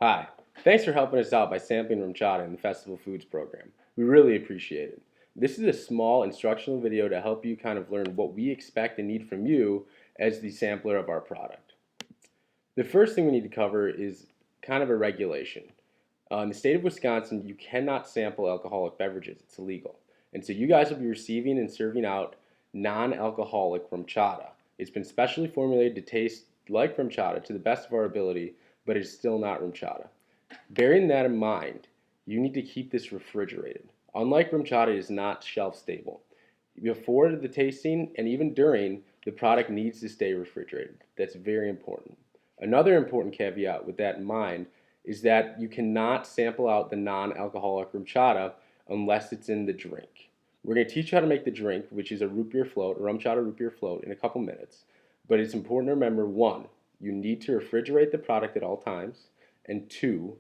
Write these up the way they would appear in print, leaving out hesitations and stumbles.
Hi, thanks for helping us out by sampling RumChata in the Festival Foods program. We really appreciate it. This is a small instructional video to help you kind of learn what we expect and need from you as the sampler of our product. The first thing we need to cover is kind of a regulation. In the state of Wisconsin, you cannot sample alcoholic beverages. It's illegal. And so you guys will be receiving and serving out non-alcoholic RumChata. It's been specially formulated to taste like RumChata to the best of our ability, but it's still not RumChata. Bearing that in mind, you need to keep this refrigerated. Unlike RumChata, it is not shelf stable. Before the tasting and even during, the product needs to stay refrigerated. That's very important. Another important caveat with that in mind is that you cannot sample out the non-alcoholic RumChata unless it's in the drink. We're going to teach you how to make the drink, which is a root beer float, a RumChata root beer float, in a couple minutes. But it's important to remember, one, you need to refrigerate the product at all times, and two,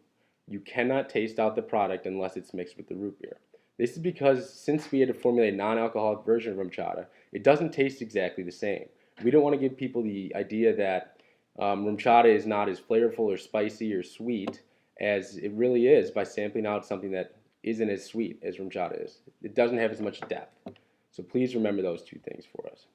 you cannot taste out the product unless it's mixed with the root beer. This is because since we had to formulate a non-alcoholic version of RumChata, it doesn't taste exactly the same. We don't want to give people the idea that RumChata is not as flavorful or spicy or sweet as it really is by sampling out something that isn't as sweet as RumChata is. It doesn't have as much depth. So please remember those two things for us.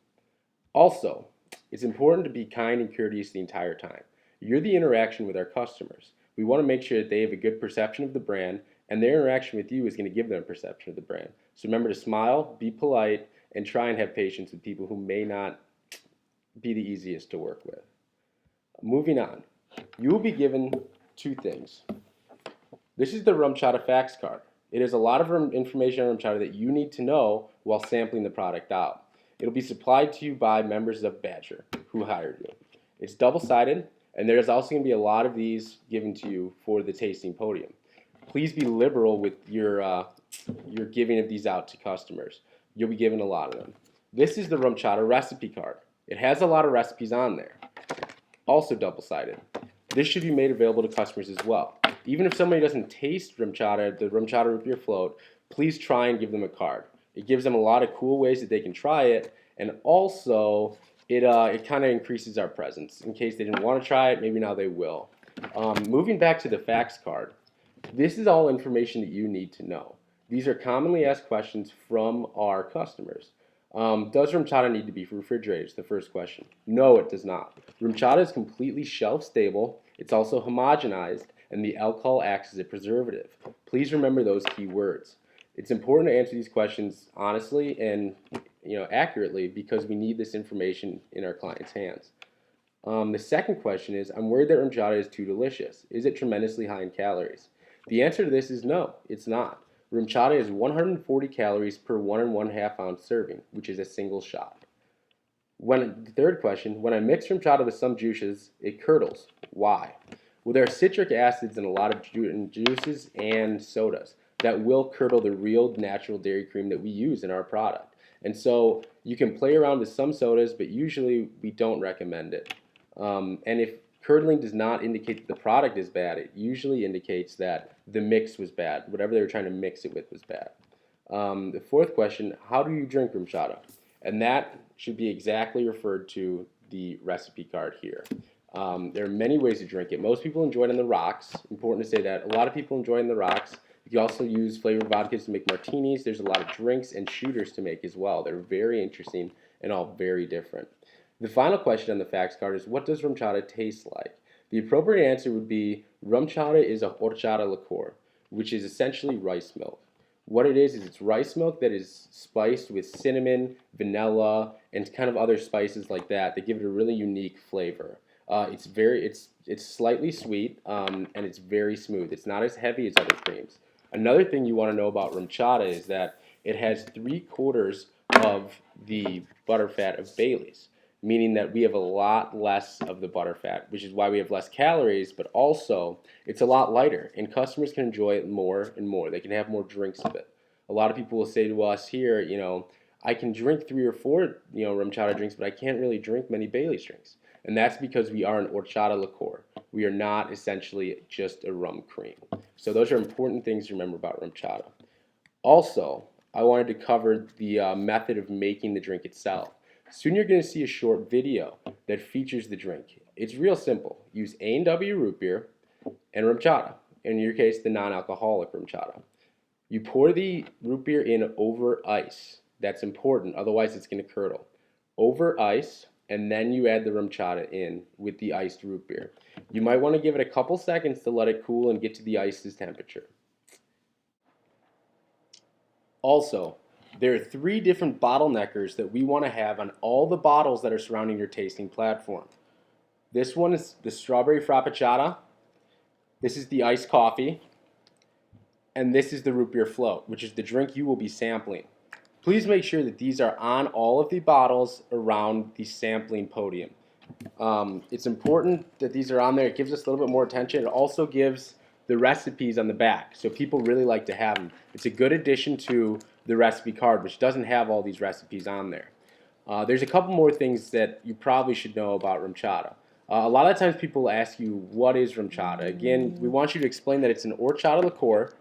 Also, it's important to be kind and courteous the entire time. You're the interaction with our customers. We want to make sure that they have a good perception of the brand, and their interaction with you is going to give them a perception of the brand. So remember to smile, be polite, and try and have patience with people who may not be the easiest to work with. Moving on, you will be given two things. This is the RumChata facts card. It has a lot of information on RumChata that you need to know while sampling the product out. It'll be supplied to you by members of Badger who hired you. It's double-sided, and there's also going to be a lot of these given to you for the tasting podium. Please be liberal with your giving of these out to customers. You'll be given a lot of them. This is the RumChata recipe card. It has a lot of recipes on there. Also double-sided. This should be made available to customers as well. Even if somebody doesn't taste RumChata, the RumChata root beer float, please try and give them a card. It gives them a lot of cool ways that they can try it, and also it kind of increases our presence. In case they didn't want to try it, maybe now they will. Moving back to the facts card, this is all information that you need to know. These are commonly asked questions from our customers. Does RumChata need to be refrigerated? Is the first question. No, it does not. RumChata is completely shelf stable. It's also homogenized, and the alcohol acts as a preservative. Please remember those key words. It's important to answer these questions honestly and accurately because we need this information in our clients' hands. The second question is, I'm worried that RumChata is too delicious. Is it tremendously high in calories? The answer to this is no, it's not. RumChata is 140 calories per 1 1/2 ounce serving, which is a single shot. The third question, when I mix RumChata with some juices, it curdles. Why? Well, there are citric acids in a lot of juices and sodas that will curdle the real natural dairy cream that we use in our product. And so you can play around with some sodas, but usually we don't recommend it. And if curdling does not indicate that the product is bad, it usually indicates that the mix was bad. Whatever they were trying to mix it with was bad. The fourth question, how do you drink RumChata? And that should be exactly referred to the recipe card here. There are many ways to drink it. Most people enjoy it on the rocks. Important to say that. A lot of people enjoy it on the rocks. You can also use flavored vodkas to make martinis. There's a lot of drinks and shooters to make as well. They're very interesting and all very different. The final question on the facts card is, what does RumChata taste like? The appropriate answer would be, RumChata is a horchata liqueur, which is essentially rice milk. What it is it's rice milk that is spiced with cinnamon, vanilla, and kind of other spices like that that give it a really unique flavor. It's slightly sweet and it's very smooth. It's not as heavy as other creams. Another thing you want to know about RumChata is that it has 3/4 of the butterfat of Bailey's, meaning that we have a lot less of the butterfat, which is why we have less calories, but also it's a lot lighter, and customers can enjoy it more and more. They can have more drinks of it. A lot of people will say to us here, I can drink 3 or 4, RumChata drinks, but I can't really drink many Bailey's drinks. And that's because we are an horchata liqueur. We are not essentially just a rum cream. So those are important things to remember about RumChata. Also, I wanted to cover the method of making the drink itself. Soon you're going to see a short video that features the drink. It's real simple. Use A&W root beer, and rum chata. In your case, the non-alcoholic rum chata. You pour the root beer in over ice. That's important, otherwise it's going to curdle. Over ice, and then you add the rum chata in with the iced root beer. You might want to give it a couple seconds to let it cool and get to the ice's temperature. Also, there are 3 different bottleneckers that we want to have on all the bottles that are surrounding your tasting platform. This one is the strawberry frappuccino, this is the iced coffee, and this is the root beer float, which is the drink you will be sampling. Please make sure that these are on all of the bottles around the sampling podium. It's important that these are on there. It gives us a little bit more attention. It also gives the recipes on the back, so people really like to have them. It's a good addition to the recipe card, which doesn't have all these recipes on there. There's a couple more things that you probably should know about rum chata. A lot of times people ask you, what is rum chata? Again, we want you to explain that it's an horchata liqueur,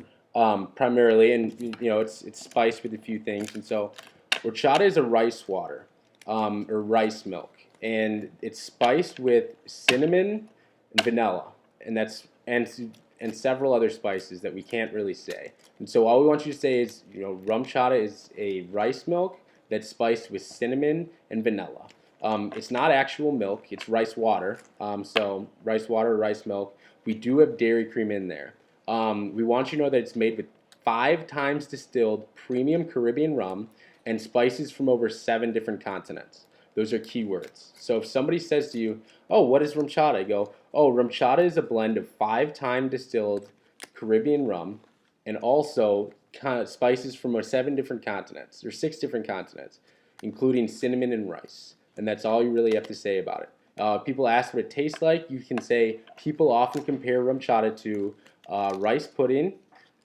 primarily, and it's spiced with a few things. And so horchata is a rice water, or rice milk, and it's spiced with cinnamon and vanilla, and several other spices that we can't really say. And so all we want you to say is, rum chata is a rice milk that's spiced with cinnamon and vanilla. It's not actual milk, it's rice water. So rice water, rice milk. We do have dairy cream in there. We want you to know that it's made with 5 times distilled premium Caribbean rum and spices from over 7 different continents. Those are keywords. So if somebody says to you, oh, what is rum chata? I go, oh, rum chata is a blend of 5-time distilled Caribbean rum and also spices from 7 different continents, or 6 different continents, including cinnamon and rice. And that's all you really have to say about it. People ask what it tastes like. You can say people often compare rum chata to rice pudding,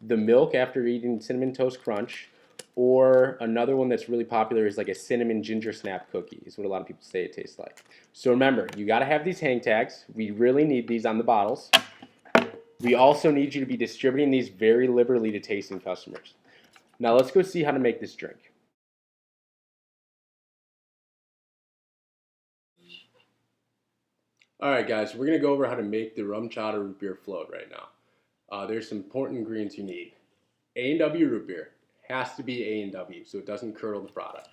the milk after eating Cinnamon Toast Crunch, or another one that's really popular is like a cinnamon ginger snap cookie is what a lot of people say it tastes like. So remember, you got to have these hang tags. We really need these on the bottles. We also need you to be distributing these very liberally to tasting customers. Now let's go see how to make this drink. Alright guys, we're going to go over how to make the rum chata root beer float right now. There's some important ingredients you need. A&W root beer has to be A&W so it doesn't curdle the product.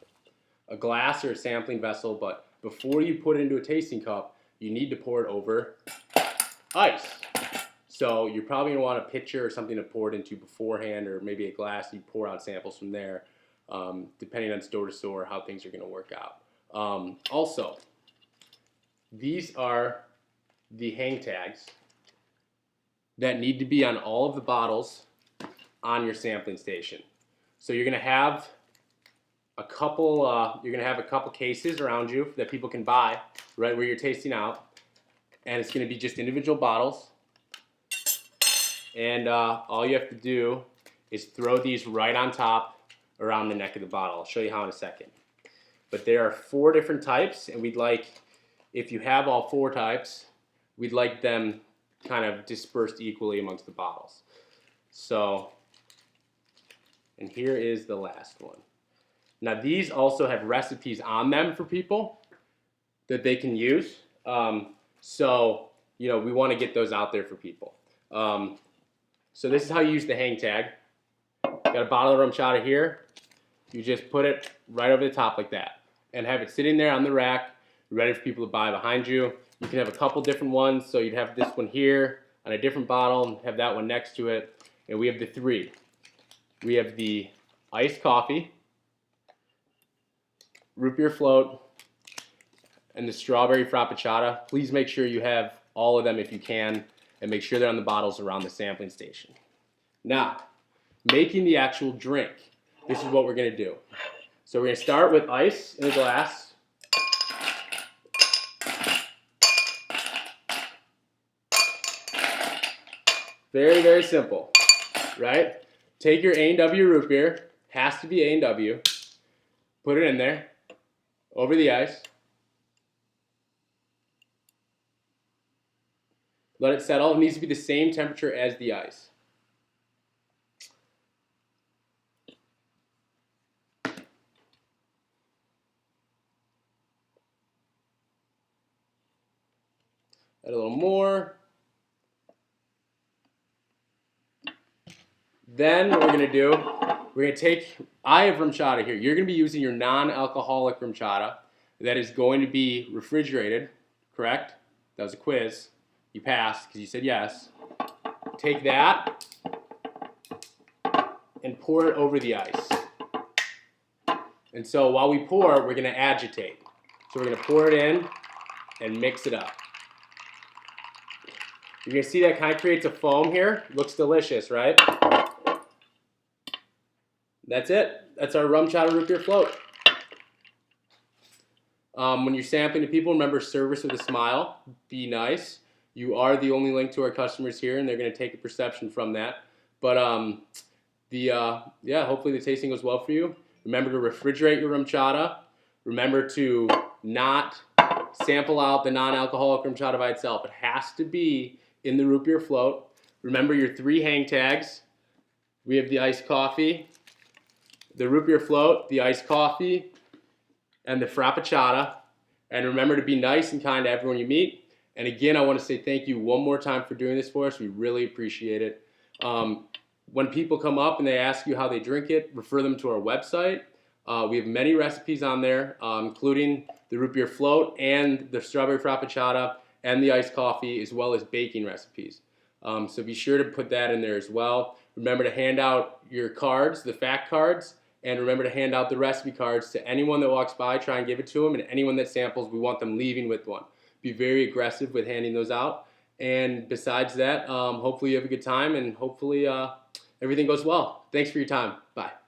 A glass or a sampling vessel, but before you put it into a tasting cup, you need to pour it over ice. So you're probably going to want a pitcher or something to pour it into beforehand, or maybe a glass. You pour out samples from there, depending on store to store how things are going to work out. Also, these are the hang tags that need to be on all of the bottles on your sampling station. So you're going to have a couple cases around you that people can buy right where you're tasting out, and it's going to be just individual bottles. And all you have to do is throw these right on top around the neck of the bottle. I'll show you how in a second. But there are 4 different types, and we'd like, if you have all 4 types, we'd like them kind of dispersed equally amongst the bottles. So, and here is the last one. Now these also have recipes on them for people that they can use. So, we want to get those out there for people. So this is how you use the hang tag. Got a bottle of rum chata here. You just put it right over the top like that and have it sitting there on the rack, ready for people to buy behind you. You can have a couple different ones, so you'd have this one here on a different bottle and have that one next to it. And we have the 3. We have the iced coffee, root beer float, and the strawberry frappuccino. Please make sure you have all of them if you can, and make sure they're on the bottles around the sampling station. Now, making the actual drink. This is what we're going to do. So we're going to start with ice in a glass. Very, very simple, right? Take your A&W root beer, has to be A&W, put it in there, over the ice. Let it settle. It needs to be the same temperature as the ice. Add a little more. Then what we're going to do, we're going to take, I have RumChata here. You're going to be using your non-alcoholic RumChata that is going to be refrigerated, correct? That was a quiz. You passed because you said yes. Take that and pour it over the ice. And so while we pour, we're going to agitate. So we're going to pour it in and mix it up. You're going to see that kind of creates a foam here. Looks delicious, right? That's it. That's our RumChata root beer float. When you're sampling to people, remember service with a smile. Be nice. You are the only link to our customers here, and they're going to take a perception from that. But hopefully the tasting goes well for you. Remember to refrigerate your RumChata. Remember to not sample out the non-alcoholic RumChata by itself. It has to be in the root beer float. Remember your 3 hang tags. We have the iced coffee, the root beer float, the iced coffee, and the frappuccino. And remember to be nice and kind to everyone you meet. And again, I want to say thank you one more time for doing this for us. We really appreciate it. When people come up and they ask you how they drink it, refer them to our website. We have many recipes on there, including the root beer float and the strawberry frappuccino and the iced coffee, as well as baking recipes. So be sure to put that in there as well. Remember to hand out your cards, the fact cards, and remember to hand out the recipe cards to anyone that walks by. Try and give it to them, and anyone that samples, we want them leaving with one. Be very aggressive with handing those out. And besides that, hopefully you have a good time, and hopefully everything goes well. Thanks for your time. Bye.